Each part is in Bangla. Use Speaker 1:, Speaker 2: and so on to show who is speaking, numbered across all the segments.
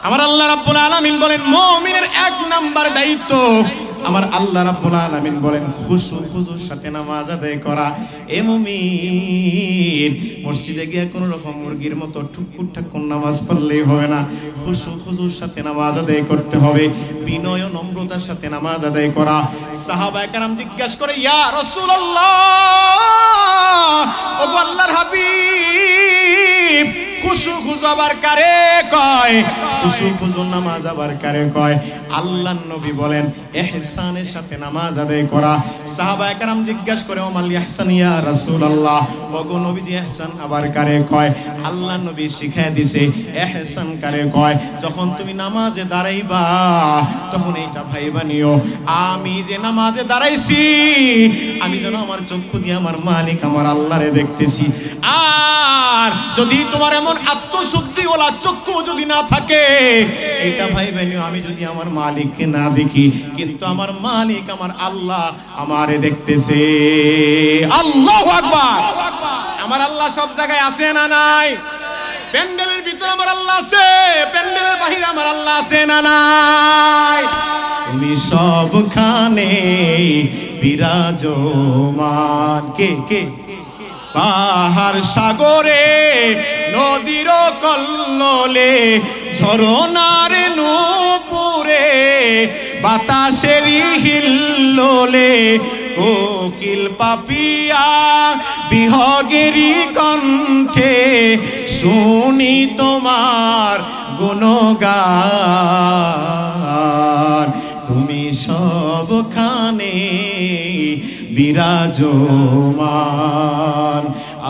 Speaker 1: আমার আল্লাহ রাব্বুল আলামিন বলেন মুমিনের এক নাম্বার দায়িত্ব, আমার আল্লাহ রাব্বুল আলামিন বলেন খুশু খুজুর সাথে নামাজ আদায় করা। এ মুমিন মসজিদে গিয়ে কোন রকম মুরগির মতো ঠুকুর ঠাকুর নামাজ পড়লেই হবে না, খুশু খুজুর সাথে নামাজ আদায় করতে হবে, বিনয় ও নম্রতার সাথে নামাজ আদায় করা। সাহাবায়ে কেরাম জিজ্ঞাসা করে, ইয়া রাসূলুল্লাহ, ওগো আল্লাহর হাবিব, খুশু খুজু আবার কারে কয়? খুশু খুজু নামাজ আবার কারে কয়? আল্লাহর নবী বলেন ইহসানের সাথে নামাজ আদায় করা। সাহাবায়ে কেরাম জিজ্ঞাসা করে, ওমাল ইহসান ইয়া রাসূলুল্লাহ, ওগো নবীজি ইহসান আবার কারে কয়? আল্লাহর নবী শিখায় দিছে ইহসান কারে কয়, যখন তুমি নামাজে দাঁড়াইবা তখন এইটা ভাইবা নিও, আমি যে নামাজে দাঁড়াইছি আমি যেন আমার চক্ষু দিয়ে আমার মালিক আমার আল্লাহরে দেখতেছি। আর যদি তোমার এমন আত্মশুদ্ধি ওলা চক্ষু যদি না থাকে, এটা ভাইবা নিও আমি যদি আমার মালিককে না দেখি, কিন্তু আমার মালিক আমার আল্লাহ আমারে দেখতেছে। আল্লাহু আকবার। আমার আল্লাহ সব জায়গায় আছে না নাই? প্যান্ডেলের ভিতর আমার আল্লাহ আছে, প্যান্ডেলের বাহিরে আমার আল্লাহ আছে না নাই? তুমি সবখানে বিরাজমান। কে কে? পাহাড় সাগরে নদীর কল্লোলে ঝরনার নূপুরে বাতাসের হিল্লোলে কোকিল পাপিয়া বিহগেরি কণ্ঠে শুনি তোমার গুণগান। তুমি সবখানে বিরাজমান।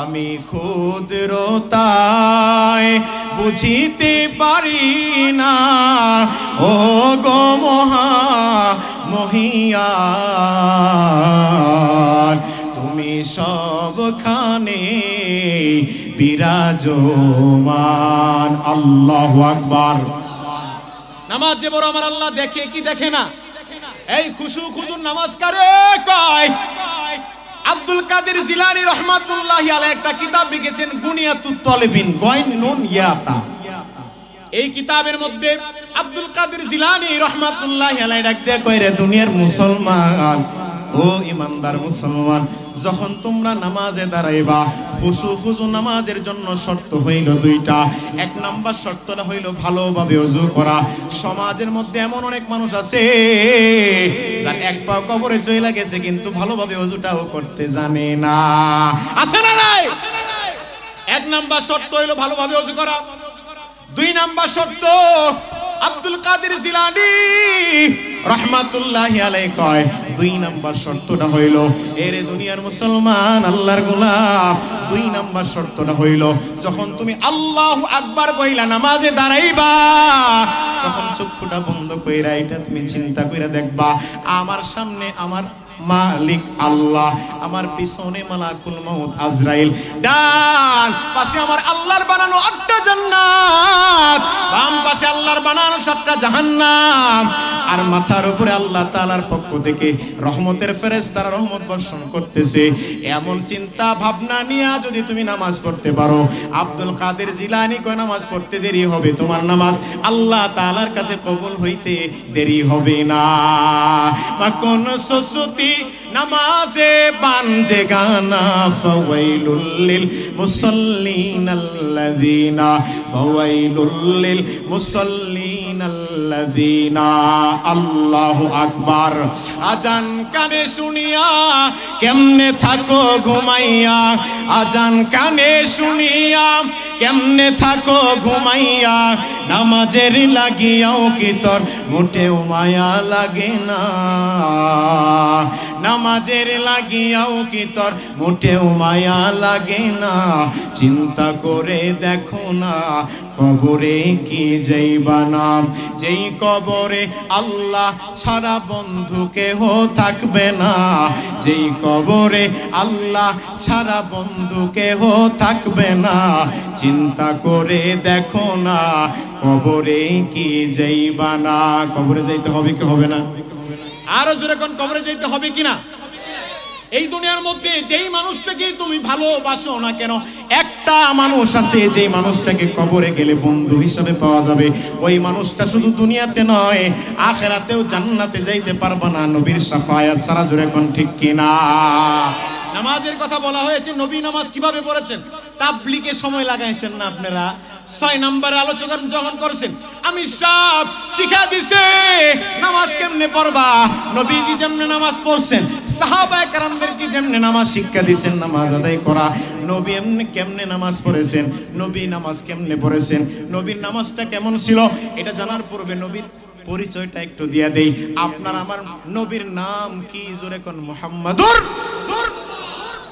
Speaker 1: আমি ক্ষুদ্রতায় বুঝিতে পারি না, ও গো মহা মহিয়ান, তুমি সবখানে বিরাজমান। আল্লাহু আকবার। নামাজ যে বড় আমার আল্লাহ দেখে কি দেখে না? এই খুশু খুজুর নামাজ কারে কয়? আব্দুল কাদের জিলানী রাহমাতুল্লাহি আলাইহি একটা কিতাব লিখেছেন গুনিয়াতুত তালিবিন গায়নুন ইয়াতা। এই কিতাবের মধ্যে আব্দুল কাদের জিলানী রাহমাতুল্লাহি আলাইহি ডাক দিয়ে কয়, রে দুনিয়ার মুসলমান, ও ইমানদার মুসলমান, যখন তোমরা নামাজে দাঁড়াইবা, খুশু খুজু নামাজের জন্য শর্ত হইল দুইটা। এক নাম্বার শর্তটা হইল ভালোভাবে ওযু করা। সমাজের মধ্যে এমন অনেক মানুষ আছে যার এক পা কবরে চইলা গেছে কিন্তু ভালোভাবে ওযুটাও করতে জানে না। আছে না নাই? এক নাম্বার শর্ত হইল ভালোভাবে ওযু করা। দুই নাম্বার শর্ত আব্দুল কাদের জিলানী রাহমাতুল্লাহি আলাইহি কয়, দুই নাম্বার শর্তটা হইল, এরে দুনিয়ার মুসলমান আল্লাহর গোলাম, দুই নাম্বার শর্তটা হইল যখন তুমি আল্লাহু আকবার কইলা নামাজে দাঁড়াইবা, তখন চক্ষুটা বন্ধ কইরা এটা তুমি চিন্তা কইরা দেখবা আমার সামনে আমার মালিক আল্লাহ, আমার পিছনে মালাকুল মউত আজরাইল, ডান পাশে আমার আল্লাহর বানানো 8টা জান্নাত, বাম পাশে আল্লাহর বানানো 7টা জাহান্নাম, আর মাথার উপরে আল্লাহ তাআলার পক্ষ থেকে রহমতের ফেরেশতারা রহমত বর্ষণ করতেছে। এমন চিন্তা ভাবনা নিয়ে যদি তুমি নামাজ পড়তে পারো, আব্দুল কাদের জিলানী কয় নামাজ পড়তে দেরি হবে, তোমার নামাজ আল্লাহ তাআলার কাছে কবুল হইতে দেরি হবে না। মা কোন সুসুতি নামাজে বানজে গানা, ফাওয়াইলুল লিল মুসাল্লিন আল্লাযিনা, ফাওয়াইলুল লিল মুসাল্লিন আল্লাযিনা। আল্লাহু আকবার। আজান কানে শুনিয়া কেমনে থাকো ঘুমাইয়া, আজান কানে শুনিয়া কেমনে থাকো ঘুমাইয়া, নামাজের লাগিয়াও কি তোর মোটেও মায়া লাগে না, নামাজের লাগিয়াও কি তোর মোটেও মায়া লাগে না, চিন্তা করে দেখো না কবরে কি যাইবা না, যেই কবরে আল্লাহ ছাড়া বন্ধু কেহ থাকবে না, যেই কবরে আল্লাহ ছাড়া বন্ধু কেহ থাকবে না, চিন্তা করে দেখো না কবরে কি যাইবা না। কবরে যাইতে হবে কি হবে না? আরো জোরে কোন কবরে যাইতে হবে কিনা? এই দুনিয়ার মধ্যে যেই মানুষটাকে তুমি ভালোবাসো না কেন, একটা একটা মানুষ আছে যে মানুষটাকে কবরে গেলে বন্ধু হিসাবে পাওয়া যাবে, ওই মানুষটা শুধু দুনিয়াতে নয় আখিরাতেও জান্নাতে যাইতে পারবে না নবীর শাফায়াত ছাড়া। জোরে কোন ঠিক কিনা? নামাজের কথা বলা হয়েছে, নবী নামাজ কিভাবে পড়েছেন? তাবলীগে সময় লাগাইছেন না আপনারা? 6 নম্বরে আলোচনা যখন করেছেন, আমি সব শিখা দিছে নামাজ কেমনে পড়বা। নবীজি যেমনে নামাজ পড়ছেন, সাহাবায়ে কেরামদেরকে যেমনে নামাজ শিক্ষা দিয়েছেন নামাজ আদায় করা, নবী এমনি কেমনে নামাজ পড়েছেন, নবী নামাজ কেমনে পড়েছেন, নবীর নামাজটা কেমন ছিল, এটা জানার পূর্বে নবীর পরিচয়টা একটু দিয়া দেই। আপনার আমার নবীর নাম কি? জোরে কোন মুহাম্মাদুর।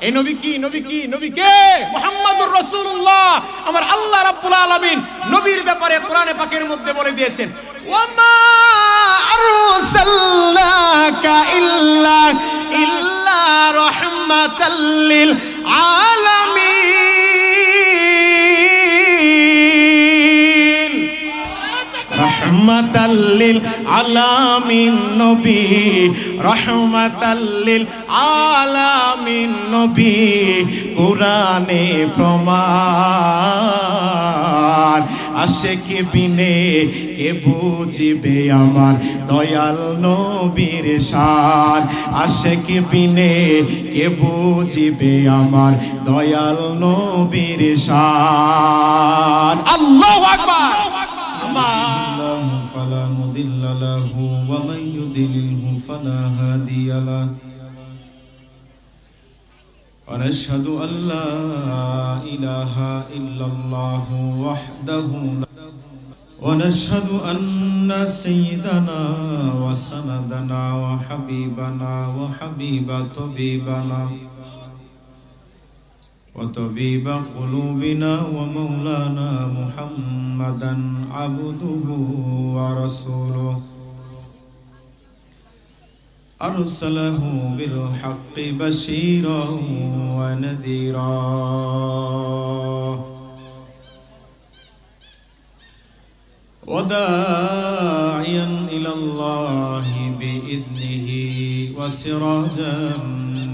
Speaker 1: এই নবী কি? নবী কি? নবী কে? মুহাম্মাদুর রাসূলুল্লাহ। আমার আল্লাহ রাব্বুল আলামিন নবীর ব্যাপারে কোরআনে পাকের মধ্যে বলে দিয়েছেন, ওয়ামা আরসালনাকা ইল্লা রাহমাতাল লিল আলামিন। রাহমাতাল লিল আলামিন নবী, রাহমাতাল লিল আলামিন নবী, কোরআনে প্রমাণ। আশিক বিনে কে বুঝিবে আমার দয়াল নবীর শান, আশিক বিনে কে বুঝিবে আমার দয়াল নবীর শান। আল্লাহু আকবার।
Speaker 2: فلا مضل له ومن يضلله فلا هادي له ونشهد أن لا إله إلا الله وحده ونشهد أن سيدنا وسندنا وحبيبنا وحبيب طبيبنا وطبيب قلوبنا ومولانا محمدا عبده ورسوله أرسله بالحق بشيرا ونذيرا وداعيا إلى الله بإذنه وسراجا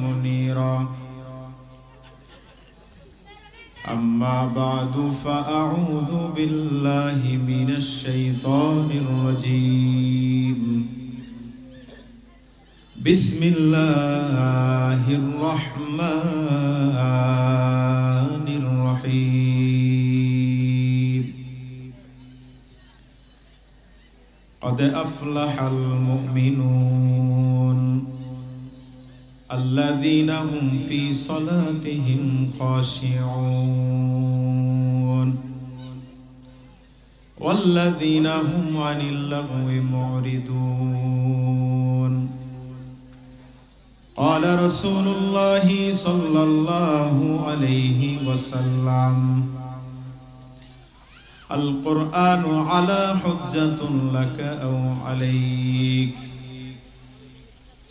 Speaker 2: منيرا. أما بعد فأعوذ بالله من الشيطان الرجيم. بسم الله الرحمن الرحيم. قد أفلح المؤمنون الذين هم في صلاتهم خاشعون والذين هم عن اللغو معرضون. قال رسول الله صلى الله عليه وسلم: القرآن على حجة لك أو عليك.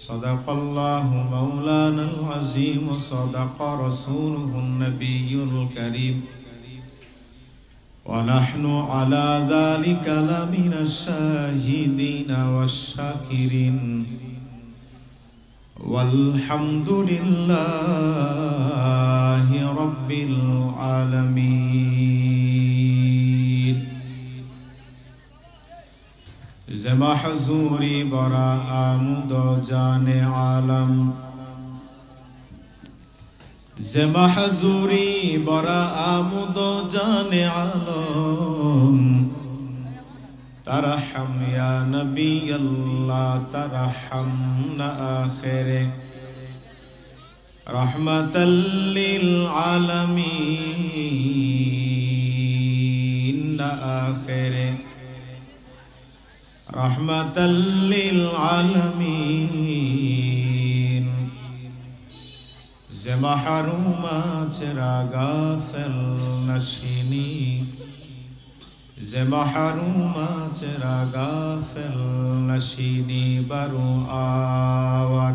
Speaker 2: صدق الله مولانا العظيم وصدق رسوله النبي الكريم ونحن على ذلك لمن الشاهدين والشاكرين والحمد لله رب العالمين. زما حضوری برا آمد و جان عالم، زما حضوری برا آمد و جان عالم. ترحم یا نبی اللہ ترحمنا آخر رحمت للعالمین آخر رحمت للعالمین. ز محرومات چرا غافل نشینی، ز محرومات چرا غافل نشینی. برو آور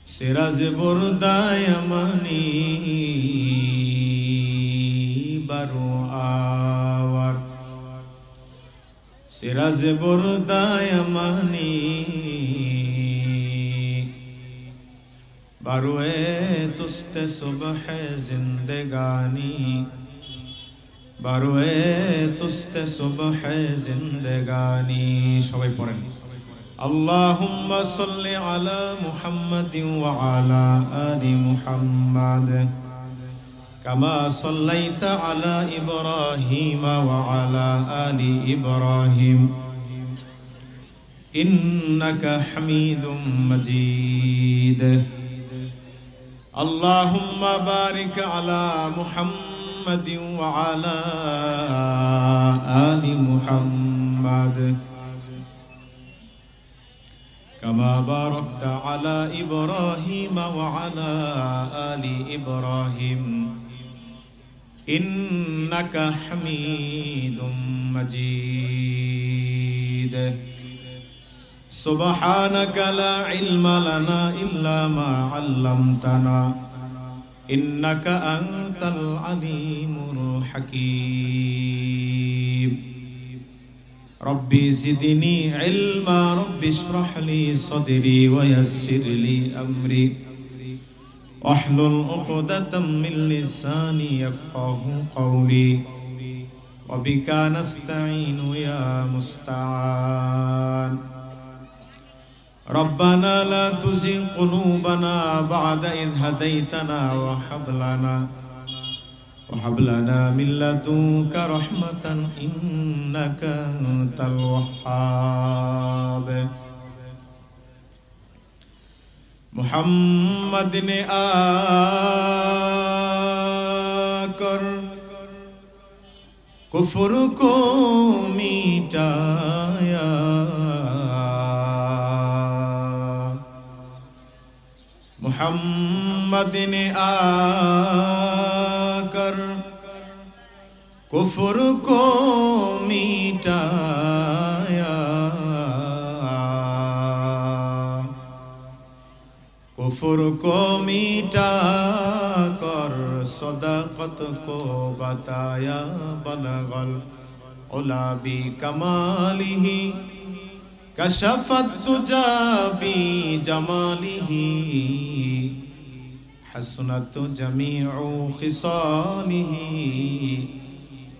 Speaker 2: سراز بردای منی، برو آور سراز بردای منی. বারোয়ে তুস্তে সুবহ জিন্দেগানি বারোয়ে তুস্তে সুবহ জিন্দেগানি সবাই পড়েন আল্লাহুম্মা সাল্লি আলা মুহাম্মাদিন ওয়া আলা আলি মুহাম্মাদ কামা সাল্লাইতা আলা ইব্রাহিম ওয়া আলা আলি ইব্রাহিম ইন্নাকা হামিদুম মাজিদ আল্লাহুম্মা বারিক আলা মুহাম্মাদিন ওয়া আলা আলি মুহাম্মাদ كما باركت على إبراهيم وعلى آل إبراهيم إنك حميد مجيد سبحانك لا علم لنا إلا ما علمتنا إنك أنت العليم الحكيم ربي زدني علما ربي اشرح لي صدري ويسر لي أمري واحلل عقدة من لساني يفقه قولي وبك نستعين يا مستعان ربنا لا تزغ قلوبنا بعد إذ هديتنا وهب لنا من لدنك رحمة إنك أنت الوهاب محمد نے آکر کفر کو مٹایا محمد نے آکر کفر کو مٹایا کفر کو مٹا کر صداقت کو بتایا بلغ العلا بکمالہ کشف الدجى بجمالہ حسنت جميع خصاله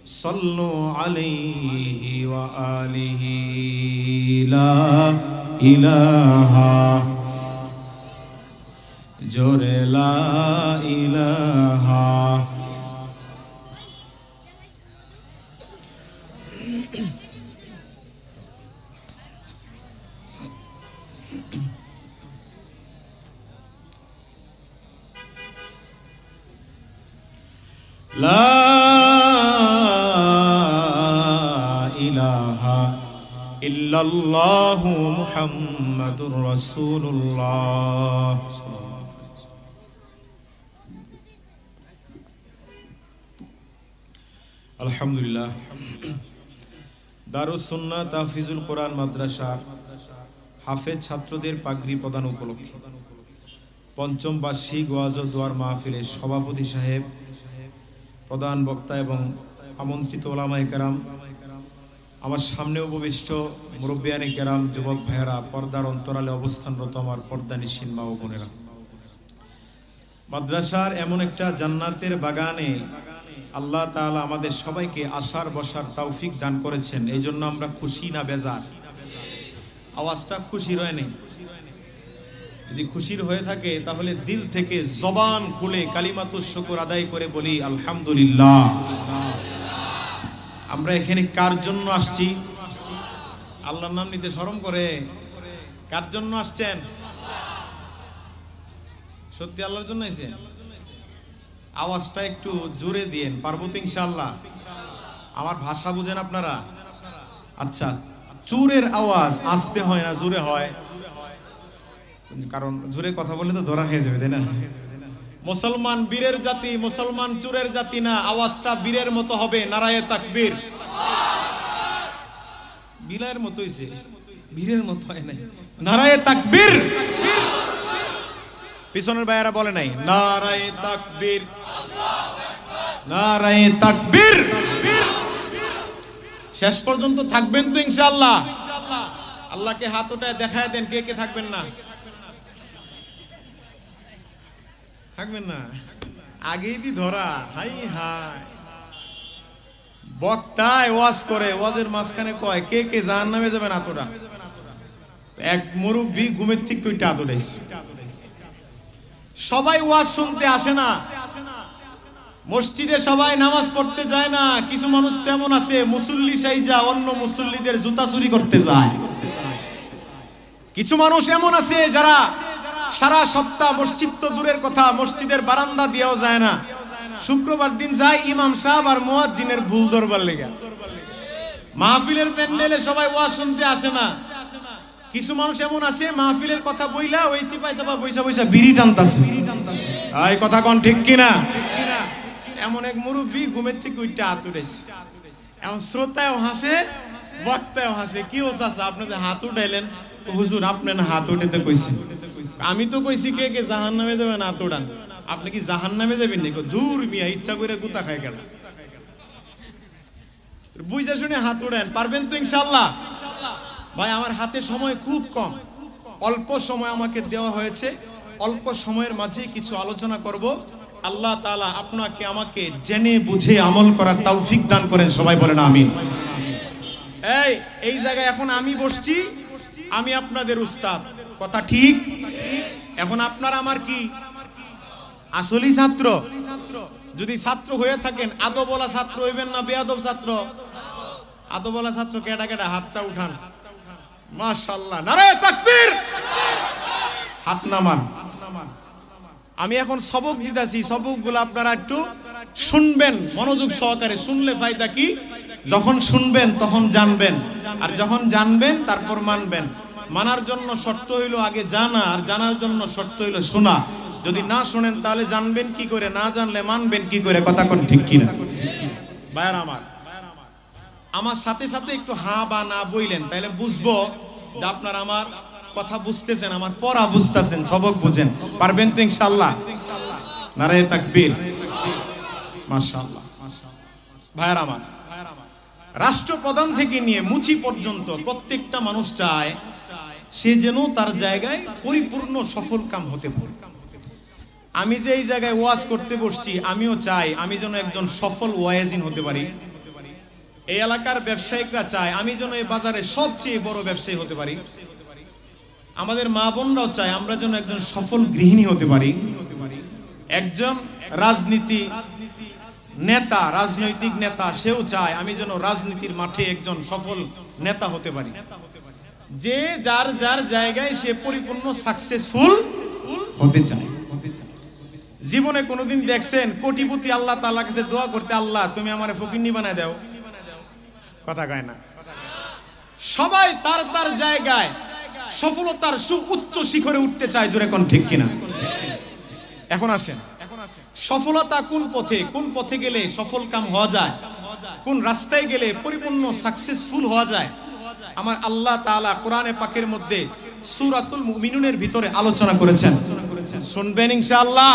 Speaker 2: صلوا عليه وآله لا إله جور لا إله لا إله إلا الله محمد رسول الله আলহামদুলিল্লাহ দারুস সুন্নাহ তাহফিজুল কোরআন মাদ্রাসার হাফেজ ছাত্রদের পাগড়ি প্রদান উপলক্ষে পঞ্চম বার্ষিক ওয়াজ ও দোয়ার মাহফিলের সভাপতি সাহেব, প্রধান বক্তা এবং আমন্ত্রিত ওলামায়ে কেরাম, আমার সামনে উপবিষ্ট মুরব্বিয়ানে কেরাম, যুবক ভাইয়েরা, পর্দার অন্তরালে অবস্থানরত আমার পর্দানিশীন মা ও বোনেরা, মাদ্রাসার এমন একটা জান্নাতের বাগানে আল্লাহ তাআলা আমাদের সবাইকে আসার বসার তৌফিক দান করেছেন। এই জন্য আমরা খুশি না বেজার? আওয়াজটা খুশির হয় নাই? যদি খুশির হয়ে থাকে তাহলে দিল থেকে জবান খুলে কালিমাতুশ শুকর আদায় করে বলি আলহামদুলিল্লাহ। আমরা এখানে কার জন্য আসছি? আল্লাহর নাম নিতে শরম করে? কার জন্য আসছেন? সত্যি আল্লাহর জন্য আইছেন? আওয়াজটা একটু জোরে দিয়েন, পারবো তো ইনশাআল্লাহ? আমার ভাষা বুঝেন আপনারা? আচ্ছা, চুরের আওয়াজ আস্তে হয় না জোরে হয়? কারণ জোরে কথা বললে তো ধরা হয়ে যাবে, তাই না? মুসলমান বীরের জাতি, মুসলমান চুরের জাতি না। আওয়াজটা বীরের মতো হবে। নারায়ে তাকবীর। বিলায়ের মতো হইছে, বীরের মতো হয় নাই। নারায়ে তাকবীর। পিছনের ভাইয়ারা বলে নাই নারায়ে তাকবীর, নারায়ে তাকবীর। শেষ পর্যন্ত থাকবেন তো ইনশাআল্লাহ? আল্লাহকে হাত উঠায় দেখায় দেন কে কে থাকবেন না। থাকবেন না, আগেই দি ধরা। হাই হাই, বক্তায় ওয়াজ করে, ওয়াজের মাঝখানে কয় কে কে জাহান্নামে যাবেন আতরা। এক মুরব্বী ঘুমের থেকে কইটা আতরাইছে। সবাই ওয়াজ শুনতে আসে না, মসজিদে সবাই নামাজ পড়তে যায় না। কিছু মানুষ তেমন আছে মুসল্লি সাইজা অন্য মুসল্লিদের জুতা চুরি করতে যায়। কিছু মানুষ এমন আছে যারা সারা সপ্তাহ, মসজিদ তো দূরের কথা, মসজিদের বারান্দা দিয়েও যায় না। শুক্রবার দিন যায় ইমাম সাহেব আর মুয়াজ্জিনের ভুল ধরবার লেগে। মাহফিলের প্যান্ডেলে সবাই ওয়াজ শুনতে আসে না। কিছু মানুষ এমন আছে মাহফিলের কথা বইলা ওই চিপাই চাপা বইসা বইসা বিড়ি টানতাছে। এই কথা কোন ঠিক কিনা? এমন এক মুরব্বী ঘুমের থেকে উঠতে হাত উঠেছে। এমন শ্রোতায়ও হাসে, বক্তায়ও হাসে। কি ও চাচা আপনি যে হাত উঠাইলেন? হুজুর আপনি না হাত উঠাতে কইছেন। আমি তো কইছি কে কে জাহান্নামে যাবেন হাত উঠান। আপনি কি জাহান্নামে যাবেন নাকি? দূর মিয়া, ইচ্ছা করে গুতা খায় গেল। বুঝে শুনে হাত উঠান, পারবেন তো ইনশাআল্লাহ? ভাই আমার হাতে সময় খুব কম, অল্প সময় আমাকে দেওয়া হয়েছে। অল্প সময়ের মাঝে কিছু আলোচনা করব। আল্লাহ তাআলা আপনাকে আমাকে জেনে বুঝে আমল করার তৌফিক দান করেন। সবাই বলেন আমিন। এই জায়গায় এখন আমি বসছি, আমি আপনাদের উস্তাদ, কথা ঠিক? এখন আপনারা আমার কি আসলেই ছাত্র? যদি ছাত্র হয়ে থাকেন, আদবওয়ালা ছাত্র হইবেন না বেয়াদব ছাত্র? আদবওয়ালা ছাত্র কেডা কেডা? হাতটা উঠান। মাশাআল্লাহ, নারে তাকবীর। হাত নামান। আমি এখন সবক দিতেছি, সবকগুলো আপনারা একটু শুনবেন মনোযোগ সহকারে। শুনলে ফায়দা কি? যখন শুনবেন তখন জানবেন, আর যখন জানবেন তারপর মানবেন। মানার জন্য শর্ত হইল আগে জানা, আর জানার জন্য শর্ত হইল শোনা। যদি না শোনেন তাহলে জানবেন কি করে? না জানলে মানবেন কি করে? কথা কোন ঠিক কিনা? ভাইয়ার আমার সাথে সাথে একটু হ্যাঁ বা না বইলেন, তাহলে বুঝবো যে আপনারা আমার কথা বুঝতেছেন, আমার পড়া বুঝতেছেন, সবক বুঝেন। পারবেন তো ইনশাআল্লাহ? নারে তাকবীর। মাশাআল্লাহ। ভাইয়ার আমার, রাষ্ট্রপ্রধান থেকে নিয়ে মুচি পর্যন্ত প্রত্যেকটা মানুষ চায় সে যেন তার জায়গায় পরিপূর্ণ সফল কাম হতে পারে। আমি যে এই জায়গায় ওয়াজ করতে বসছি, আমিও চাই আমি যেন একজন সফল ওয়াইজিন হতে পারি। এই এলাকার ব্যবসায়িকরা চায় আমি যেন এই বাজারে সবচেয়ে বড় ব্যবসায়ী হতে পারি। আমাদের মা বোনরাও চায় আমরা যেন একজন সফল গৃহিণী হতে পারি। একজন রাজনৈতিক নেতা সেও চায় আমি যেন রাজনীতির মাঠে একজন সফল নেতা হতে পারি। যে যার যার জায়গায় সে পরিপূর্ণ সাকসেসফুল হতে চায়। জীবনে কোনোদিন দেখছেন কোটিপতি আল্লাহ তাআলার কাছে দোয়া করতে, আল্লাহ তুমি আমারে ফকিন্নি বানায় দাও? কথা কয় না। সবাই তার তার জায়গায় সফলতার সুউচ্চ শিখরে উঠতে চায়। জোরে কোন ঠিক কিনা? এখন আসেন, সফলতা কোন পথে গেলে সফল কাম হওয়া যায়, কোন রাস্তায় গেলে পরিপূর্ণ সাকসেসফুল হওয়া যায়, আমার আল্লাহ তাআলা কোরআনে পাকের মধ্যে সূরাতুল মুমিনুনের ভিতরে আলোচনা করেছেন। শুনবেন ইনশাআল্লাহ?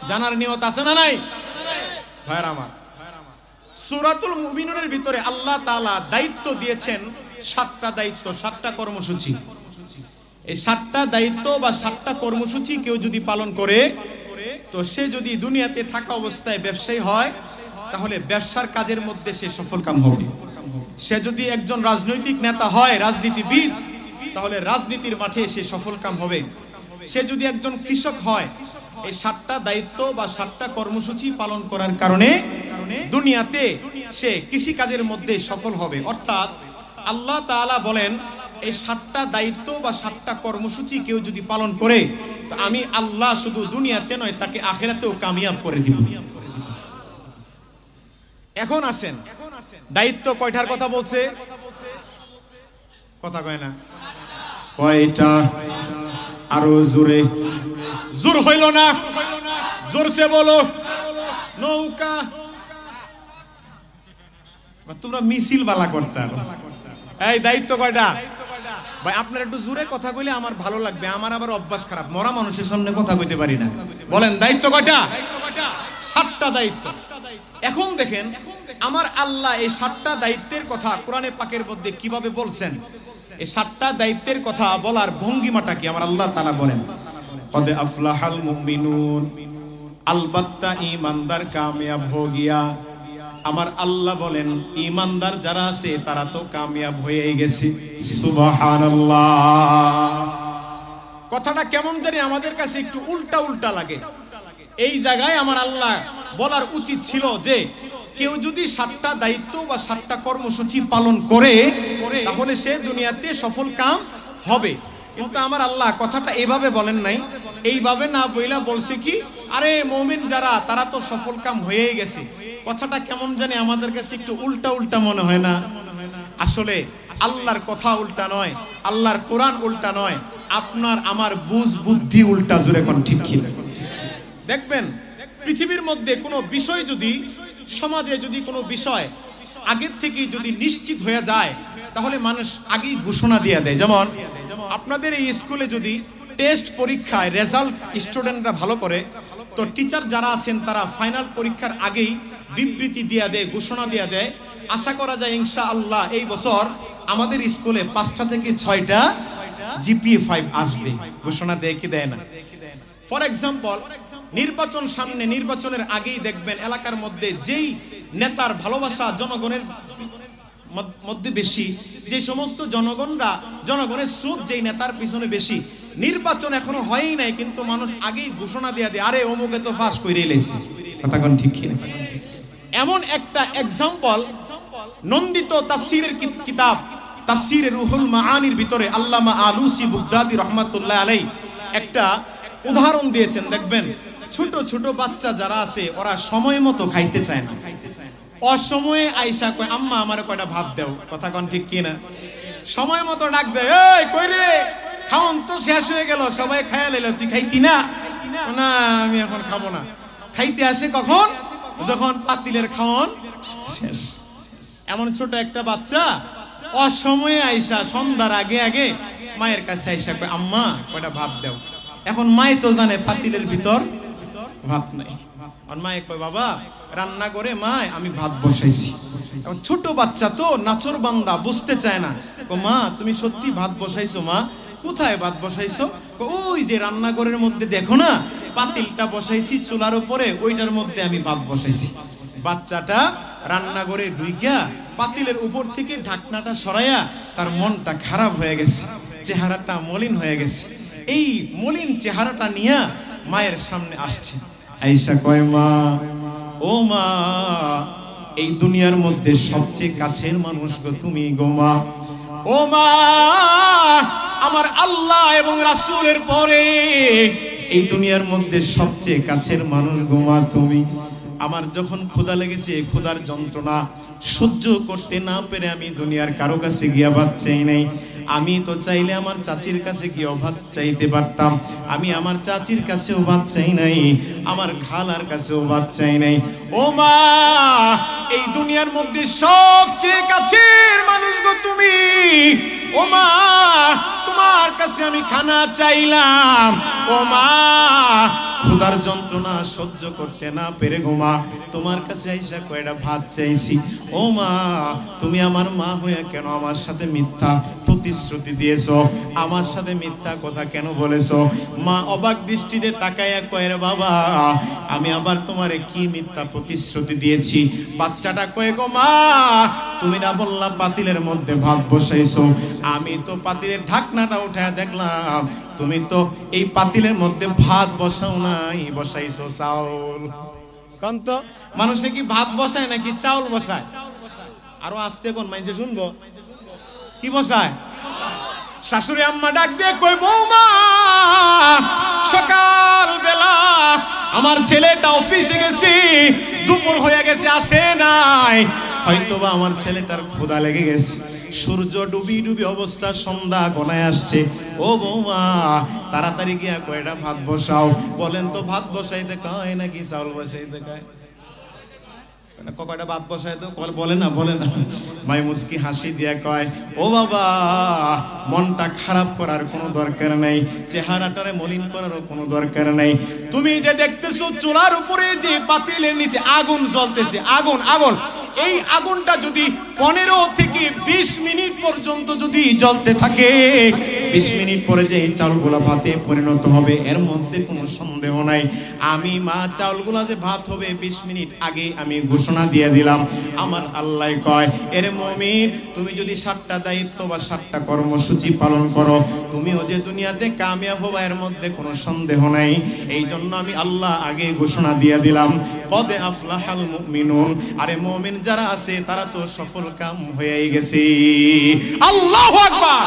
Speaker 2: জানার নিয়ত আছে না নাই? ভাইরা আমার, সূরাতুল মুমিনুনের ভিতরে আল্লাহ তাআলা দায়িত্ব দিয়েছেন 7টা দায়িত্ব, 7টা কর্মসূচি। এই 7টা দায়িত্ব বা 7টা কর্মসূচি কেউ যদি পালন করে, তো সে যদি দুনিয়াতে থাকা অবস্থায় ব্যবসায়ী হয়, তাহলে ব্যবসার কাজের মধ্যে সে সফলকাম হবে। সে যদি একজন রাজনৈতিক নেতা হয়, রাজনীতিবিদ, তাহলে রাজনীতির মাঠে সে সফলকাম হবে। সে যদি একজন কৃষক হয়, এই 7টা দায়িত্ব বা 7টা কর্মসূচি পালন করার কারণে দুনিয়াতে সে কৃষি কাজের মধ্যে সফল হবে। অর্থাৎ আল্লাহ তাআলা বলেন এই 7টা দায়িত্ব বা 7টা কর্মসূচি কেউ যদি পালন করে, তো আমি আল্লাহ শুধু দুনিয়াতে নয় তাকে আখিরাতেও কামিয়াব করে দিব। এখন আসেন, দায়িত্ব কয়টার কথা বলছে? কথা কয় না। কয়টা? আরো জোরে। জোর হইল না, জোরসে বলো। নৌকা। তোমরা মিছিল বালা করতে। এই দায়িত্ব কয়টা? ভাই আপনার একটু জোরে কথা কইলে আমার ভালো লাগবে। আমার আবার অভ্যাস খারাপ, মরা মানুষের সামনে কথা কইতে পারি না। বলেন দায়িত্ব কয়টা? 7টা দায়িত্ব। এখন দেখেন আমার আল্লাহ এই 7টা দায়িত্বের কথা কোরআনে পাকের মধ্যে কিভাবে বলছেন। এই 7টা দায়িত্বের কথা বলার ভঙ্গিমাটা কি আমার আল্লাহ তাআলা বলেন।
Speaker 1: কদ আফলাহাল মুমিনুন, আলবাত্তা ঈমানদার কামিয়াব হো গিয়া। আমার আল্লাহ বলেন ঈমানদার যারা আছে তারা তো কামিয়াব হয়েই গেছে। সুবহানাল্লাহ। কথাটা কেমন জানি আমাদের কাছে একটু উল্টা উল্টা লাগে। এই জায়গায় আমার আল্লাহ বলার উচিত ছিল যে কেউ যদি 7টা দায়িত্ব বা 7টা কর্মসূচি পালন করে তাহলে সে দুনিয়াতে সফল কাম হবে। কিন্তু আমার আল্লাহ কথাটা এভাবে বলেন নাই, এইভাবে না বইলা বলছে কি, আরে মুমিন যারা তারা তো সফল কাম হয়েই গেছে। কথাটা কেমন জানি আমাদের কাছে একটু উল্টা উল্টা মনে হয় না? আসলে আল্লাহর কথা উল্টা নয়, আল্লাহর কোরআন উল্টা নয়, আপনার আমার বুঝ বুদ্ধি উল্টা। জোরে কোন ঠিক কি? দেখবেন পৃথিবীর মধ্যে কোনো বিষয় যদি, সমাজে যদি কোনো বিষয় আগের থেকে যদি নিশ্চিত হয়ে যায় তাহলে মানুষ আগেই ঘোষণা দিয়ে দেয়। যেমন আপনাদের এই স্কুলে যদি টেস্ট পরীক্ষায় রেজাল্ট স্টুডেন্টরা ভালো করে, তো টিচার যারা আছেন তারা ফাইনাল পরীক্ষার আগেই বিবৃতি দিয়ে দেয়, ঘোষণা দিয়ে দেয়, আশা করা যায় ইনশাআল্লাহ এই বছর আমাদের স্কুলে 5টা থেকে 6টা জিপিএ 5 আসবে। ঘোষণা দেয় কি দেয় না? ফর এক্সাম্পল, নির্বাচন সামনে, নির্বাচনের আগেই দেখবেন এলাকার মধ্যে যেই নেতার ভালোবাসা জনগণের মধ্যে বেশি, যে সমস্ত জনগণের স্রোত যেই নেতার পিছনে বেশি, নির্বাচন এখনো হয়ই নাই কিন্তু মানুষ আগেই ঘোষণা দিয়ে দেয়, আরে অমুকে তো ফাঁস করে এলেছে। কথা কোন ঠিক কি? এমন একটা এক্সাম্পল নন্দিত তাফসীরের কিতাব তাফসীরে রুহুল মাআনির ভিতরে আল্লামা আলুসি বুগদাদি রহমাতুল্লাহ আলাইহি একটা উদাহরণ দিয়েছেন। দেখবেন ছোট ছোট বাচ্চা যারা আছে ওরা সময় মতো খাইতে চায় না, অসময়ে আইসা কয় আম্মা আমারে কয়টা ভাত দাও। কথা কোন ঠিক কি না? সময় মতো ডাক দেয়, এই কই রে, খাওন তো শেষ হয়ে গেল, সবাই খাইয়া লাইল, তুই খাইতি না? না আমি এখন খাবো না। খাইতে আসে কখন? যখন পাতিলের খাওন শেষ। এমন ছোট একটা বাচ্চা অসময়ে আইসা সন্ধ্যার আগে আগে মায়ের কাছে আইসা কয় আম্মা কয়টা ভাত দাও। এখন মাই তো জানে পাতিলের ভিতর ভাত নাই। আর মায়ে কয় বাবা রান্না করে মা আমি ভাত বসাইছি। এখন ছোট বাচ্চা তো নাচর বান্দা, বুঝতে চায় না। মা তুমি সত্যি ভাত বসাইছো? মা কোথায় ভাত বসাইছো? ওই যে রান্নাঘরের মধ্যে দেখো না, পাতিলটা বসাইছি চুলার উপরে, ওইটার মধ্যে আমি ভাত বসাইছি। বাচ্চাটা রান্নাঘরে ঢুইকা পাতিলের উপর থেকে ঢাকনাটা সরাইয়া তার মনটা খারাপ হয়ে গেছে, চেহারাটা মলিন হয়ে গেছে। এই মলিন চেহারাটা নিয়ে মায়ের সামনে আসছে। আয়েশা কয় মা, ও মা, এই দুনিয়ার মধ্যে সবচেয়ে কাছের মানুষ গো তুমি গো মা। ও মা, আমার আল্লাহ এবং রাসূলের পরে এই দুনিয়ার মধ্যে সবচেয়ে কাছের মানুষ গো মা তুমি। আমার যখন ক্ষুধা লেগেছে, এই ক্ষুধার যন্ত্রণা সহ্য করতে না পেরে আমি দুনিয়ার কারো কাছে গিয়া ভাত চাই নাই। আমি তো চাইলে আমার চাচির কাছে গিয়ে ভাত চাইতে পারতাম, আমি আমার চাচির কাছেও ভাত চাই নাই, আমার খালার কাছেও ভাত চাই নাই। ও মা, এই দুনিয়ার মধ্যে সবচেয়ে কাছের মানুষ গো তুমি। ও মা, তোমার কাছে আমি খানা চাইলাম। ও মা, ক্ষুধার যন্ত্রণা সহ্য করতে না পেরে গো মা তোমার কাছে আইসা কয়টা ভাত চাইছি। ও মা, তুমি আমার মা হয়ে কেন আমার সাথে মিথ্যা প্রতিশ্রুতি দিয়েছো? আমার সাথে মিথ্যা কথা কেন বলেছো? মা অবাক দৃষ্টিতে তাকাইয়া কয় রে বাবা, আমি আবার তোমারে কি মিথ্যা প্রতিশ্রুতি দিয়েছি? বাচ্চাটা কয় গো মা, তুমি না বললা পাতিলের মধ্যে ভাত বসাইছো, আমি তো পাতিলের ঢাকনাটা উঠায়া দেখলাম তুমি তো এই পাতিলের মধ্যে ভাত বসাও নাই, বসাইছো চাউল। কোন তো মানুষে কি ভাত বসায় নাকি চাউল বসায়? আরো আস্তে কোন মাইজে শুনবো কি বসায়? শাশুড়ি আম্মা ডাক দিয়ে কই বৌমা, সকাল বেলা আমার ছেলেটা অফিসে গেছে, দুপুর হয়ে গেছে আসে নাই, হয়তোবা আমার ছেলেটার ক্ষুধা লেগে গেছে, সূর্য ডুবি ডুবি অবস্থা, সন্ধ্যা গনায় আসছে। ও বৌমা, তাড়াতাড়ি গিয়া কয়টা ভাত বসাও। বলেন তো ভাত বসাইতে কয় নাকি চাউল বসাইতে কয়? কয়টা ভাত বসাই তো বলে না, বলে না। মাই মুস্কি হাসি দিয়া কয়, ও বাবা, মনটা খারাপ করার কোনো দরকার নাই, চেহারাটারে মলিন করারও কোনো দরকার নাই। তুমি যে দেখতেছো চুলার উপরে যে পাতিলের নিচে আগুন জ্বলতেছে, আগুন আগুন, এই আগুনটা যদি 15 থেকে 20 মিনিট পর্যন্ত যদি জ্বলতে থাকে, 20 মিনিট পরে যে এই চাউলগুলা ভাতে পরিণত হবে এর মধ্যে কোনো সন্দেহ নাই। আমি মা চাউলগুলা যে ভাত হবে 20 মিনিট আগে আমি ঘোষণা দিয়ে দিলাম। আমার আল্লাহ কয়, এর মুমিন তুমি যদি 7টা দায়িত্ব বা 7টা কর্মসূচি পালন করো তুমিও যে দুনিয়াতে কামিয়াব হবে এর মধ্যে কোনো সন্দেহ নাই। এই জন্য আমি আল্লাহ আগে ঘোষণা দিয়ে দিলাম, কদে আফলাহাল মুমিনুন, আরে মুমিন যারা আছে তারা তো সফল কাম হয়েই গেছে। আল্লাহু আকবার।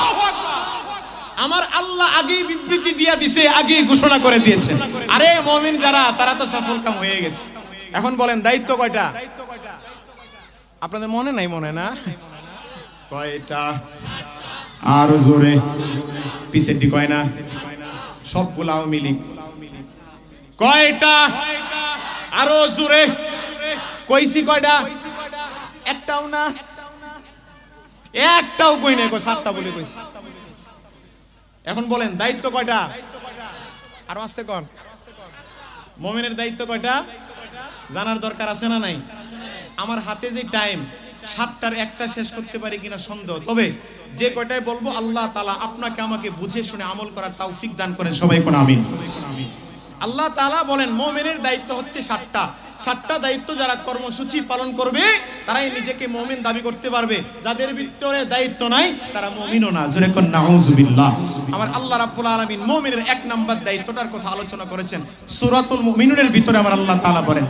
Speaker 1: আমার আল্লাহ আগেই বিবৃতি দিয়া দিছে, আগেই ঘোষণা করে দিয়েছে, আরে মুমিন যারা তারা তো সফল কাম হয়ে গেছে। এখন বলেন দায়িত্ব কয়টা? আপনাদের মনে নাই? মনে না? কয়টা? আর জোরে, পিছেরটি কয় না? সবগুলা আওয়ামী লীগ। কয়টা? আরো জোরে কইছি কয়টা? একটাও না, একটাও কই নাই, 7টা বলে কইছি। এখন বলেন দায়িত্ব কয়টা? আরো আসতে কোন? মুমিনের দায়িত্ব কয়টা জানার দরকার আছে না নাই? আমার হাতে যে টাইম 7টার একটা শেষ করতে পারি কিনা সন্দেহ, তবে যে কয়টাই বলবো আল্লাহ তাআলা আপনাকে আমাকে বুঝে শুনে আমল করার তৌফিক দান করেন। সবাই কোন আমিন। আল্লাহ তাআলা বলেন মুমিনের দায়িত্ব হচ্ছে 7টা। 7টা দায়িত্ব যারা কর্মসূচি পালন করবে তারাই নিজেকে মুমিন দাবি করতে পারবে। যাদের ভিতরে দায়িত্ব নাই তারা মুমিনও না। জোরে কোন নাউজুবিল্লাহ। আমার আল্লাহ রাব্বুল আলামিন মুমিনের 1 নাম্বার দায়িত্বটার কথা আলোচনা করেছেন সূরাতুল মুমিনুনের ভিতরে। আমার আল্লাহ তাআলা বলেন,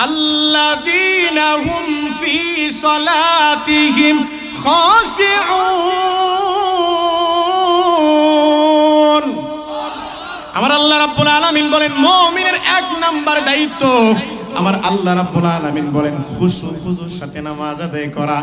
Speaker 1: আল্লাযীনা হুম ফি সালাতিহিম খাশিউন। আমার আল্লাহ রাব্বুল আলামিন বলেন মুমিনের 1 নাম্বার দায়িত্ব, আমার আল্লাহ রাব্বুল আলামিন বলেন খুশুর সাথে নামাজ আদায় করা।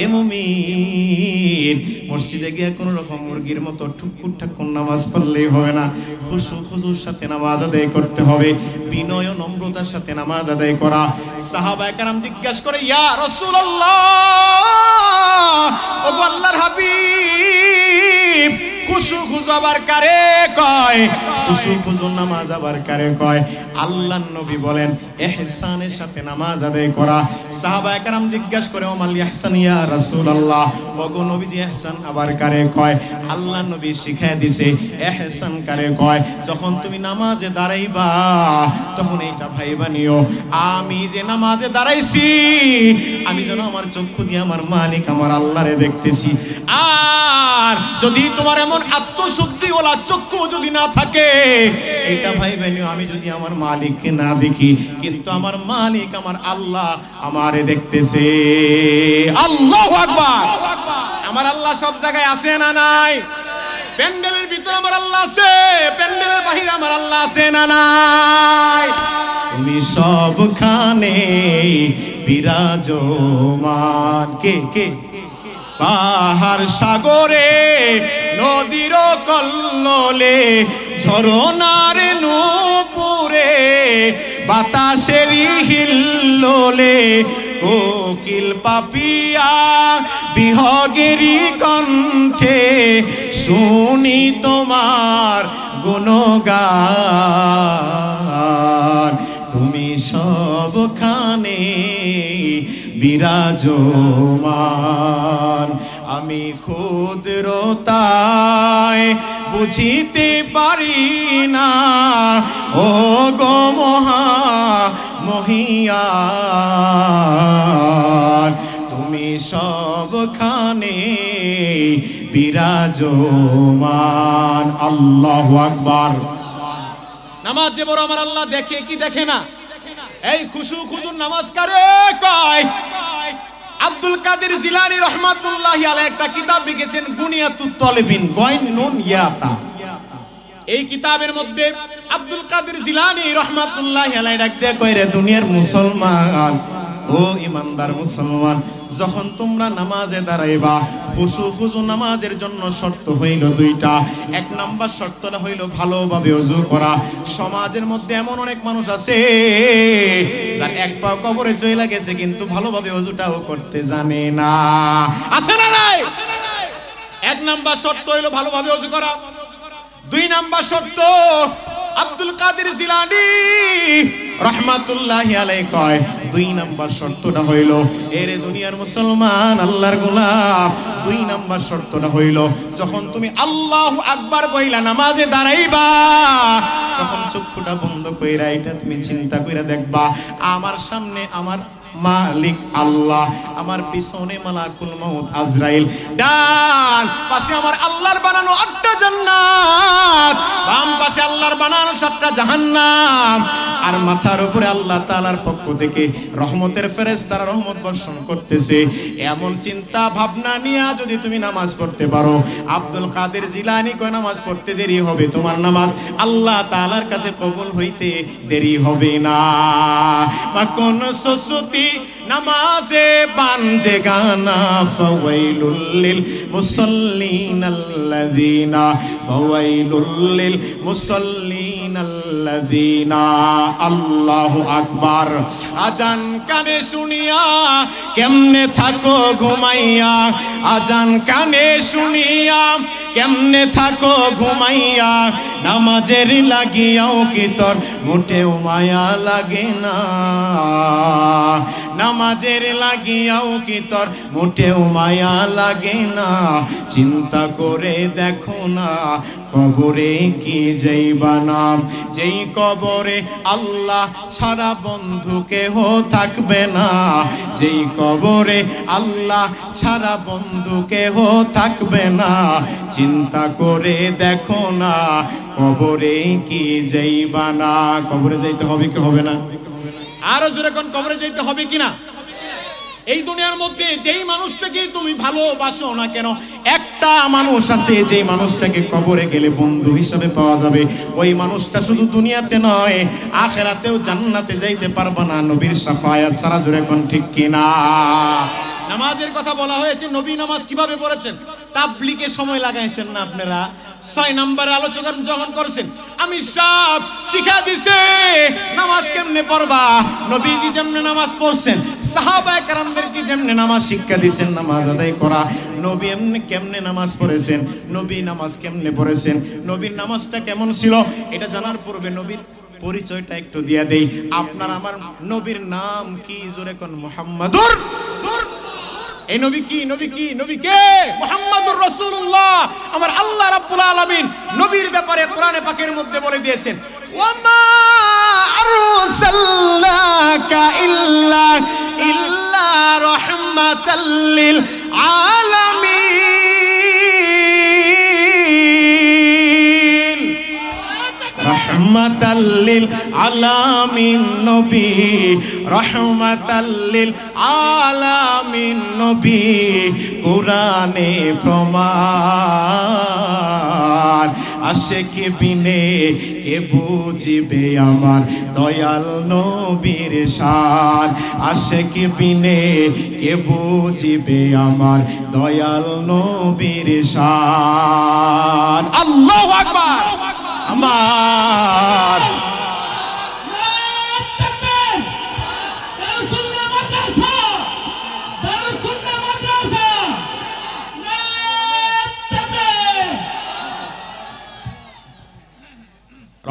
Speaker 1: এ মুমিন মসজিদে গিয়ে কোন রকম মুরগির মতো ঠুকুর ঠাকুর নামাজ পড়লেই হবে না। খুশুর সাথে নামাজ আদায় করতে হবে, বিনয় ও নম্রতার সাথে নামাজ আদায় করা। সাহাবায়ে কেরাম জিজ্ঞাসা করে, ইয়া রাসূলুল্লাহ, ও আল্লাহর হাবিব, খুশু আবার কারে কয়? খুশু নামাজ আবার কারে কয়? আল্লাহর নবী বলেন ইহসানের সাথে নামাজ আদায় করা। সাহাবায়ে কেরাম জিজ্ঞাসা করে, ওমাল ইহসান ইয়া রাসূলুল্লাহ, ওগো নবীজি ইহসান আবার কারে কয়? আল্লাহর নবী শিখায় দিছে ইহসান কারে কয়, যখন তুমি নামাজে দাঁড়াইবা তখন এইটা ভাইবা নিও, আমি যে নামাজে দাঁড়াইছি আমি যেন আমার চক্ষু দিয়ে আমার মালিক আমার আল্লাহরে দেখতেছি। আর যদি তোমার এমন আত্মশুদ্ধিওয়ালা চক্ষু যদি না থাকে এটা ভাইবা নিও, আমি যদি আমার মালিককে না দেখি কিন্তু আমার মালিক আমার আল্লাহ আমারে দেখতেছে। আল্লাহু আকবার। আমার আল্লাহ সব জায়গায় আছে না নাই? প্যান্ডেলের ভিতরে আমার আল্লাহ আছে, প্যান্ডেলের বাহিরে আমার আল্লাহ আছে না নাই? তুমি সবখানে বিরাজমান। কে কে? পাহাড় সাগরে নদীর কল্লোলে ঝরনার নূপুরে বাতাসের হিল্লোলে কোকিল পাপিয়া বিহগেরি কণ্ঠে শুনি তোমার গুণগান। তুমি সবখানে বিরাজমান, আমি ক্ষুদ্রতায় বুঝিতে পারি না ও গো মহা মহিয়ান। তুমি সবখানে বিরাজমান। আল্লাহু আকবার। নামাজ যে বড় আমার আল্লাহ দেখে কি দেখে না? এই খুজুর নামাজ কারে কয়? আব্দুল কাদের জিলানী রাহমাতুল্লাহি আলাইহি একটা কিতাব লিখেছেন গুনিয়াতুত তালিবিন গায়নুন ইয়াতা। এই কিতাবের মধ্যে আব্দুল কাদের জিলানী রাহমাতুল্লাহি আলাইহি ডাক দেয়া কয়, রে দুনিয়ার মুসলমান ও ইমানদার মুসলমান, যখন তোমরা নামাজে দাঁড়াইবা খুশু নামাজের জন্য শর্ত হইল 2টা। 1 নাম্বার শর্তটা হইল ভালোভাবে ওযু করা। সমাজের মধ্যে এমন অনেক মানুষ আছে যার 1 পা কবরে চইলা গেছে কিন্তু ভালোভাবে ওযুটাও করতে জানে না। আছে না নাই? 1 নাম্বার শর্ত হইল ভালোভাবে ওযু করা। 2 নাম্বার শর্ত আব্দুল কাদের জিলানী রহমাতুল্লাহি আলাইহি কয় 2 নাম্বার শর্তটা হইল, এরে দুনিয়ার মুসলমান আল্লাহর গোলাম, 2 নাম্বার শর্তটা হইল, যখন তুমি আল্লাহু আকবার কইলা নামাজে দাঁড়াইবা, তখন চক্ষুটা বন্ধ কইরা এটা তুমি চিন্তা কইরা দেখবা, আমার সামনে আমার মালিক আল্লাহ, আমার পিছনে মালাকুল মউত আজরাইল, ডান পাশে আমার আল্লাহর বানানো 8টা জান্নাত, বাম পাশে আল্লাহর বানানো 7টা জাহান্নাম, আর মাথার উপরে আল্লাহ তাআলার পক্ষ থেকে রহমতের ফেরেশতারা রহমত বর্ষণ করতেছে। এমন চিন্তা ভাবনা নিয়ে যদি তুমি নামাজ পড়তে পারো, আব্দুল কাদের জিলানী কয় নামাজ পড়তে দেরি হবে, তোমার নামাজ আল্লাহ তাআলার কাছে কবুল হইতে দেরি হবে না। বা কোন সসতি নামাজে বানজে গানা, ফাওয়াইলুল লিল মুসাল্লিন আল্লাযিনা, ফাওয়াইলুল লিল মুসাল্লিন আল্লাযিনা। আল্লাহু আকবার। আজান কানে শুনিয়া কেমনে থাকো ঘুমাইয়া, আজান কানে শুনিয়া কেমনে থাকো ঘুমাইয়া, নামাজের লাগিয়াও কি তোর মোটেও মায়া লাগে না, নামাজের লাগিয়াও কি তোর মোটেও মায়া লাগে না, চিন্তা করে দেখো না কবরে কি যাইবা নাম, যেই কবরে আল্লাহ ছাড়া বন্ধু কেহ থাকবে না, যেই কবরে আল্লাহ ছাড়া বন্ধু কেহ থাকবে না, চিন্তা করে দেখো না কবরে কি যাইবা না। কবরে যাইতে হবে কি হবে না?
Speaker 2: আরো জোরে কোন কবরে যাইতে হবে কিনা? এই দুনিয়ার মধ্যে যেই মানুষটাকে তুমি ভালোবাসো না কেন,
Speaker 1: একটা মানুষ আছে যেই মানুষটাকে কবরে গেলে বন্ধু হিসাবে পাওয়া যাবে, ওই মানুষটা শুধু দুনিয়াতে নয় আখিরাতেও জান্নাতে যাইতে পারবে না নবীর শাফায়াত ছাড়া। জোরে কোন ঠিক কিনা?
Speaker 2: নামাজের কথা বলা হয়েছে, নবী নামাজ কিভাবে পড়েছেন তাবলীগে সময় লাগাইছেন না আপনারা? 6 নম্বরে আলোচনা যখন করেছেন, আমি সব শিখা দিছে নামাজ কেমনে পড়বা, নবীজি যেমনে নামাজ পড়ছেন, সাহাবায়ে কেরামদেরকে যেমনে নামাজ শিক্ষা দিয়েছেন নামাজ আদায় করা, নবী এমনি কেমনে নামাজ পড়েছেন, নবী নামাজ কেমনে পড়েছেন, নবীর নামাজটা কেমন ছিল, এটা জানার পূর্বে নবীর পরিচয়টা একটু দিয়া দেই। আপনার আমার নবীর নাম কি? জোরে কোন মুহাম্মাদুর। এই নবী কি? নবী কি? নবী কে? মুহাম্মাদুর রাসূলুল্লাহ। আমার আল্লাহ রাব্বুল আলামিন নবীর ব্যাপারে কোরআনে পাকের মধ্যে বলে দিয়েছেন, ওয়ামা আরসালনাকা ইল্লা রাহমাতাল লিল আলামিন।
Speaker 1: রহমাতাল লিল আলামিন নবী, রহমাতাল লিল আলামিন নবী, কোরআনে প্রমাণ, আশিক বিনে কে বুঝিবে আমার দয়াল নবীর শান, আশিক বিনে কে বুঝিবে আমার দয়াল নবীর শান। আল্লাহু আকবার। আমার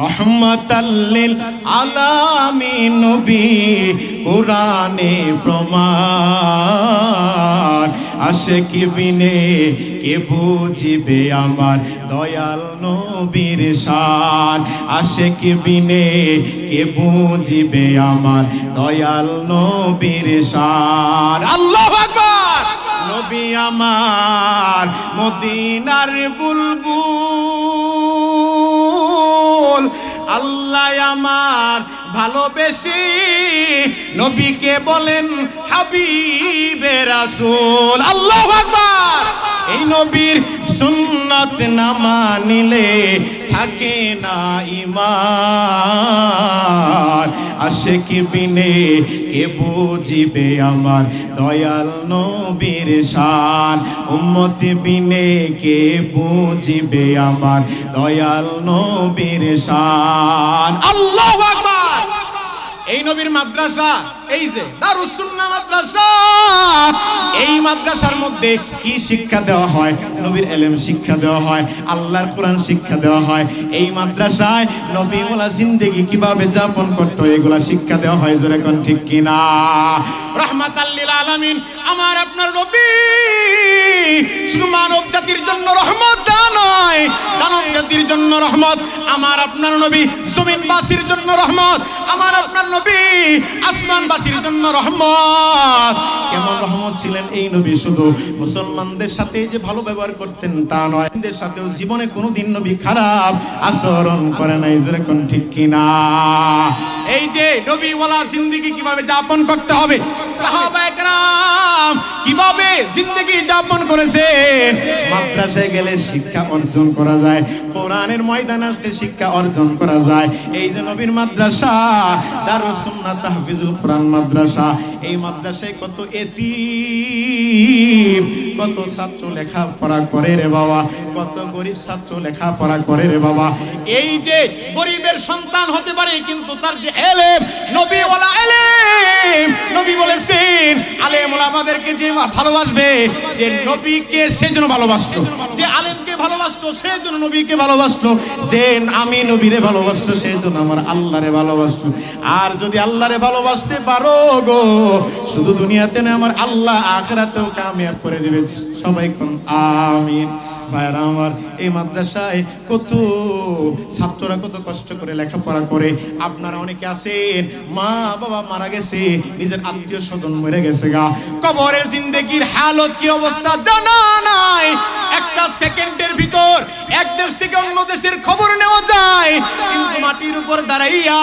Speaker 1: রহমাতাল লিল আলামিন নবী, কোরআনে প্রমাণ, আশিক বিনে কে বুঝিবে আমার দয়াল নবীর শান, আশিক বিনে কে বুঝিবে আমার দয়াল নবীর শান। আল্লাহু আকবার। নবী আমার মদিনার বুলবুল, আল্লাহ আমার ভালোবেসে নবীকে বলেন হাবিবে রাসূল। আল্লাহু আকবার। এই নবীর সুন্নাত না মানিলে থাকে না ঈমান, আশিক বিনে কে বুঝিবে আমার দয়াল নবীর শান, উম্মত বিনে কে বুঝিবে আমার দয়াল নবীর শান। আল্লাহু আকবার।
Speaker 2: এই নবীর মাদ্রাসা, এই যে দারুস সুন্নাহ মাদ্রাসা, এই মাদ্রাসার মধ্যে কি শিক্ষা দেওয়া হয়? নবীর ইলম শিক্ষা দেওয়া হয়, আল্লাহর কোরআন শিক্ষা দেওয়া হয়। এই মাদ্রাসায় নবী ওয়ালা জিন্দেগি কিভাবে যাপন করতে হয় এগুলা শিক্ষা দেওয়া হয়। জোরে কোন ঠিক কিনা? রাহমাতাল লিল আলামিন আমার আপনার নবী শুধু মানব জাতির জন্য রহমত নয়, দানব জাতির জন্য রহমত। আমার আপনার নবী জমিনবাসীর জন্য রহমত, আমার আপনার নবী আসমানবাসীর জন্য রহমত। কেমন রহমত ছিলেন এই নবী? শুধু মুসলমানদের সাথে যে ভালো ব্যবহার করতেন তা নয়, এদের সাথেও জীবনে কোনোদিন নবী খারাপ আচরণ করে নাই। যেরকম ঠিক কিনা? এই যে নবী ওয়ালা জিন্দেগি কিভাবে যাপন করতে হবে, সাহাবায়ে কেরাম কিভাবে জিন্দেগি যাপন করেছেন। মাদ্রাসায় গেলে শিক্ষা অর্জন করা যায়, কোরআনের ময়দানে আসলে শিক্ষা অর্জন করা যায়। এই যে নবীর মাদ্রাসা দারুস সুন্নাহ তাহফিজুল কোরআন মাদ্রাসা, এই মাদ্রাসায় কত এতিম, কত ছাত্র লেখাপড়া করে রে বাবা, কত গরিব ছাত্র লেখাপড়া করে রে বাবা। এই যে গরিবের সন্তান হতে পারে কিন্তু তার যে ইলম, নবী ওয়ালা ইলম, নবী বলেছেন আলেম ওলামাদেরকে যে ভালোবাসবে, যে নবীকে সেজন্য ভালোবাসতো, যে আলেমকে ভালোবাসতো সেজন্য নবীকে ভালোবাসতো, যে আমি নবীরে ভালোবাসতো সেজন্য আমার আল্লাহরে ভালোবাসতো। আর যদি আল্লাহরে ভালোবাসতে পারো গো, শুধু দুনিয়াতে না আমার আল্লাহ আখিরাতেও কামিয়াব করে দিবে। সবাই কোন আমিন। ভাইরা আমার, এই মাদ্রাসায় কত ছাত্ররা কত কষ্ট করে লেখাপড়া করে। আপনারা অনেকে আছেন মা বাবা মারা গেছে, নিজের আত্মীয় স্বজন মরে গেছে গা, কবরের জিন্দেগির হালত কি অবস্থা জানা নাই। একটা সেকেন্ডের ভিতর এক দেশ থেকে অন্য দেশের খবর নেওয়া যায়, কিন্তু মাটির উপর দাঁড়াইয়া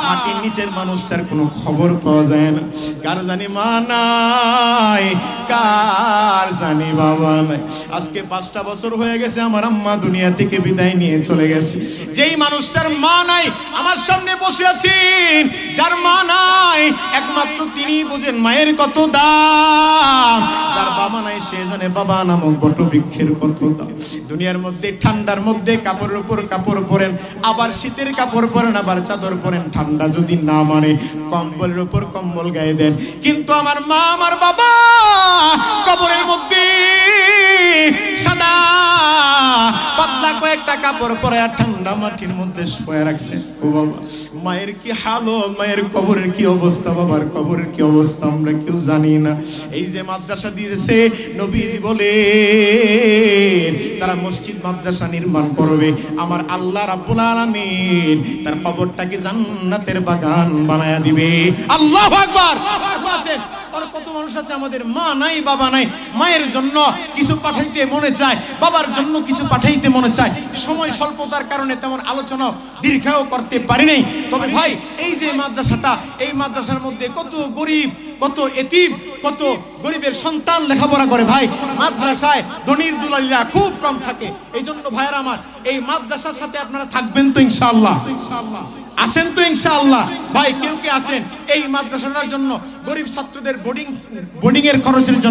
Speaker 2: মাটির নিচের মানুষটার কোনো খবর পাওয়া যায় না। কার জানি মা নাই, কার জানি বাবা নাই। আজকে 5টা বছর হয়ে গেছে আমার আম্মা দুনিয়া থেকে বিদায় নিয়ে চলে গেছে। যেই মানুষটার মা নাই আমার সামনে বসে আছেন, যার মা নাই একমাত্র তিনি বোঝেন মায়ের কত দাম। যার বাবা নাই সে জানে বাবা নামক বটবৃক্ষের কত দাম। দুনিয়ার মধ্যে ঠান্ডার মধ্যে কাপড়ের উপর কাপড় পরেন, আবার শীতের কাপড় পরেন, আবার চাদর পরেন। ঠান্ডা যদি না মানে কম্বলের উপর কম্বল গায়ে দেন। কিন্তু আমার মা আমার বাবা কবরের মধ্যে সাদা পাতলা কয়েকটা কাপড় পরে আর ঠান্ডা মাটির মধ্যে শুয়ে রাখছে। ও বাবা, মায়ের কি হাল, মায়ের কবরের কি অবস্থা, বাবার কবরের কি অবস্থা আমরা কেউ জানি না। এই যে মাদ্রাসা দিয়েছে নবীজি বলে, যারা মসজিদ মাদ্রাসা নির্মাণ করবে আমার আল্লাহ রাব্বুল আলামিন তার কবরটাকে জান্নাতের বাগান বানায়া দিবে। আল্লাহু আকবার। কত মানুষ আছে আমাদের মা নাই বাবা নাই, মায়ের জন্য কিছু পাঠাইতে মনে চায়, বাবার জন্য কিছু পাঠাইতে মনে চায়। সময় স্বল্পতার কারণে তেমন আলোচনা দীর্ঘায়ও করতে পারি নাই। তবে ভাই, এই যে মাদ্রাসাটা, এই মাদ্রাসার মধ্যে কত গরিব, কত এতিম, কত গরিবের সন্তান লেখাপড়া করে। ভাই, মাদ্রাসায় ধনীর দুলালিরা খুব কম থাকে। এই জন্য ভাইয়েরা আমার, এই মাদ্রাসার সাথে আপনারা থাকবেন তো ইনশাআল্লাহ? আসেন তো ইনশাআল্লাহ? ভাই, কেউ কে আসেন এই মাদ্রাসাটার জন্য গরিব ছাত্রদের বোর্ডিং এর খরচের জন্য?